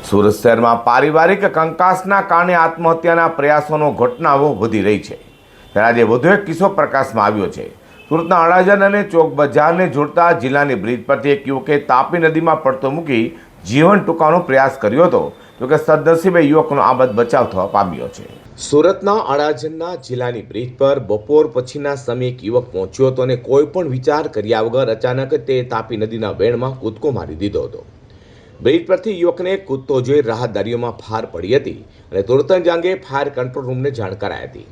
સુરત શહેરમાં પારિવારિક કંકાસના કારણે આત્મહત્યાના પ્રયાસોનો ઘટનાઓ વધી રહી છે ત્યારે આજે વધુ એક કિસ્સો પ્રકાશમાં આવ્યો છે। સુરતના અડાજણ અને ચોક બજારને જોડતા જિલ્લાની બ્રિજ પરથી એક યુવકે તાપી નદીમાં પડતો મૂકી જીવન ટૂંકાવવાનો પ્રયાસ કર્યો હતો, જોકે સદનસીબે યુવકનો આબાદ બચાવ થવા પામ્યો છે। સુરતના અડાજણના જિલ્લાની બ્રિજ પર બપોર પછીના સમયે એક યુવક પહોંચ્યો હતો અને કોઈ પણ વિચાર કર્યા વગર અચાનક તે તાપી નદીના વેણમાં કૂદકો મારી દીધો હતો। બ્રિજ પરથી યુવકને કૂદતો જોઈ રાહદારીઓમાં ફાર પડી હતી અને તુરત જ અંગે ફાયર કંટ્રોલ રૂમને જાણ કરાઈ હતી।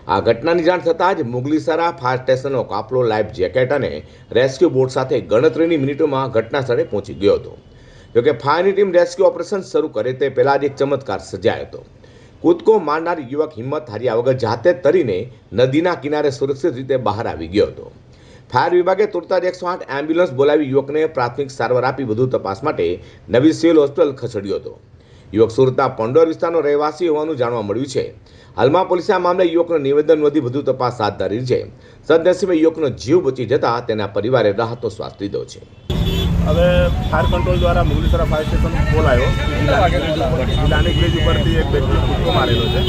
આ ઘટનાની જાણ થતાં જ મુગલીસરા ફાયર સ્ટેશનનો કાફલો લાઈફ જેકેટ અને રેસ્ક્યુ બોટ સાથે ગણતરીની મિનિટોમાં ઘટના સ્થળે પહોંચી ગયો હતો। જોકે ફાયરની ટીમ રેસ્ક્યુ ઓપરેશન શરૂ કરે તે પહેલાં જ એક ચમત્કાર સર્જાયો હતો। કૂદકો મારનાર યુવક હિંમત હાર્યા વગર જાતે તરીને નદીના કિનારે સુરક્ષિત રીતે બહાર આવી ગયો હતો। ફાયર વિભાગે તુરત જ 108 એમ્બ્યુલન્સ બોલાવી યુવકને પ્રાથમિક સારવાર આપી વધુ તપાસ માટે નવી સિવિલ હોસ્પિટલ ખસેડ્યો હતો। યુવક સુરતના પંડોર વિસ્તારનો રહેવાસી હોવાનું જાણવા મળ્યું છે। હાલમાં પોલીસે આ મામલે યુવકનું નિવેદન નોંધી વધુ તપાસ હાથ ધરી છે। સદનસીબે યુવકનો જીવ બચી જતા તેના પરિવારે રાહતનો શ્વાસ લીધો છે। હવે ફાયર કંટ્રોલ દ્વારા મુગલીસરા ફાયર સ્ટેશન કોલ આવ્યો, જિલ્લાની બ્રિજ ઉપરથી એક વ્યક્તિ કૂદકો મારેલો છે।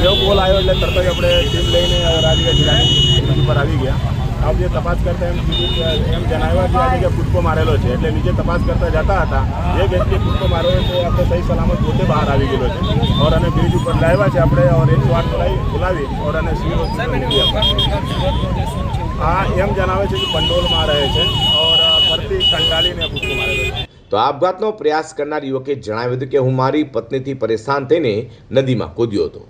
જેવો કોલ આવ્યો એટલે તરત જ આપણે ટીમ લઈને રાજ્ય જિલ્લાની બ્રિજ ઉપર આવી ગયા। આ જે તપાસ કરતા એમ જણાવ્યા કે આજે કૂદકો મારેલો છે, એટલે નીચે તપાસ કરતા જતા હતા જે વ્યક્તિ કૂદકો મારેલો છે આપણે સહી સલામત પોતે બહાર આવી ગયેલો છે और અને બ્રિજ ઉપર લાવ્યા છે આપણે और 108 બોલાવી और અને સિવિલ હોસ્પિટલ આ એમ જણાવે છે કે પંડોલમાં રહે છે और ફરતી કંટાળીને કૂદકો મારેલો છે। તો આપઘાતનો પ્રયાસ કરનાર યુવકે જણાવ્યું હતું કે હું મારી પત્નીથી પરેશાન થઈને નદીમાં કૂદ્યો હતો।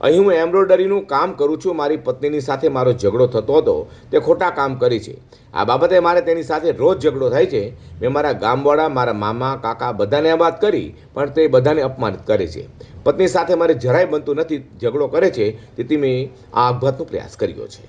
અહીં હું એમ્બ્રોઇડરીનું કામ કરું છું। મારી પત્નીની સાથે મારો ઝઘડો થતો હતો, તે ખોટા કામ કરે છે। આ બાબતે મારે તેની સાથે રોજ ઝઘડો થાય છે। મેં મારા ગામવાળા, મારા મામા, કાકા બધાને આ વાત કરી, પણ તે બધાને અપમાનિત કરે છે। પત્ની સાથે મારે જરાય બનતું નથી, ઝઘડો કરે છે, તેથી મેં આ આપઘાતનો પ્રયાસ કર્યો છે।